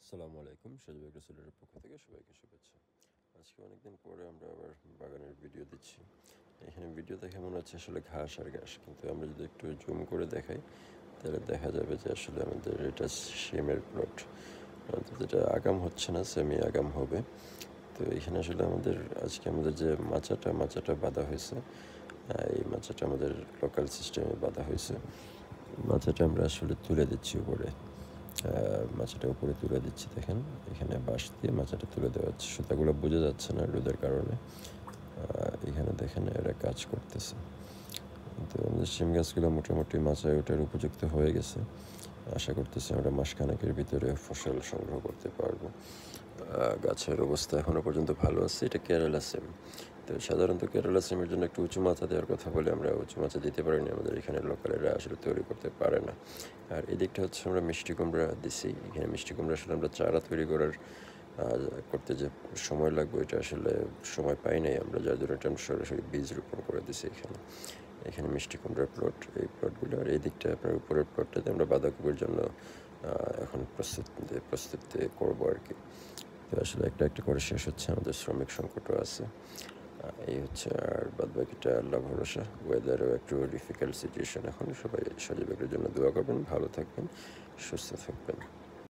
আসসালামু আলাইকুম, সজীব এগ্রোসিডারের পক্ষ থেকে সবাইকে শুভেচ্ছা। আজকে অনেকদিন পরে আমরা আবার বাগানের ভিডিও দিচ্ছি। এখানে ভিডিও দেখে মনে হচ্ছে আসলে ঘাস আর ঘাস, কিন্তু আমরা যদি একটু জুম করে দেখাই তাহলে দেখা যাবে যে আসলে আমাদের এটা সিমের প্লট, যেটা আগাম হচ্ছে না, সেমি আগাম হবে। তো এখানে আসলে আমাদের যে মাচাটা বাঁধা হয়েছে, এই মাচাটা আমাদের লোকাল সিস্টেমে বাঁধা হয়েছে। মাচাটা আমরা আসলে তুলে দিচ্ছি উপরে, মাচাটা উপরে তুলে দিচ্ছি। দেখেন এখানে বাঁশ দিয়ে মাচাটা তুলে দেওয়া হচ্ছে, সুতাগুলো বোঝা যাচ্ছে না রোদের কারণে। এখানে দেখেন এরা কাজ করতেছে। তো আমাদের শিম গাছগুলো মোটামুটি মাচায় ওঠার উপযুক্ত হয়ে গেছে। আশা করতেছি আমরা মাসখানেকের ভিতরে ফসল সংগ্রহ করতে পারবো। গাছের অবস্থা এখনও পর্যন্ত ভালো আছে। এটা কেরালা সিম। তো সাধারণত কেরালা সিমের জন্য একটু উঁচু মাচা দেওয়ার কথা বলে আমরা উঁচু মাচা দিতে পারিনি, আমাদের এখানে লোকালেরা আসলে তৈরি করতে পারে না। আর এদিকটা হচ্ছে আমরা মিষ্টি কুমড়া দিছি। এখানে মিষ্টি কুমড়া আসলে আমরা চারা তৈরি করতে যে সময় লাগবে, এটা আসলে সময় পাই নাই আমরা, যার জন্য এটা সরাসরি বীজ রোপণ করে দিছি এখানে মিষ্টি কুমড়ার প্লট, এই প্লটগুলো। আর এই দিকটা আপনার উপরের প্লটটাতে আমরা বাঁধাকপির জন্য এখন প্রস্তুতি করবো আর কি। তো আসলে একটা করে শেষ হচ্ছে, আমাদের শ্রমিক সংকটও আছে। এই হচ্ছে, আর বাদ বাকিটা আল্লাহ ভরসা। ওয়েদারও একটু ডিফিকাল্ট সিচুয়েশন এখন। সবাই সজীবের জন্য দোয়া করবেন, ভালো থাকবেন, সুস্থ থাকবেন।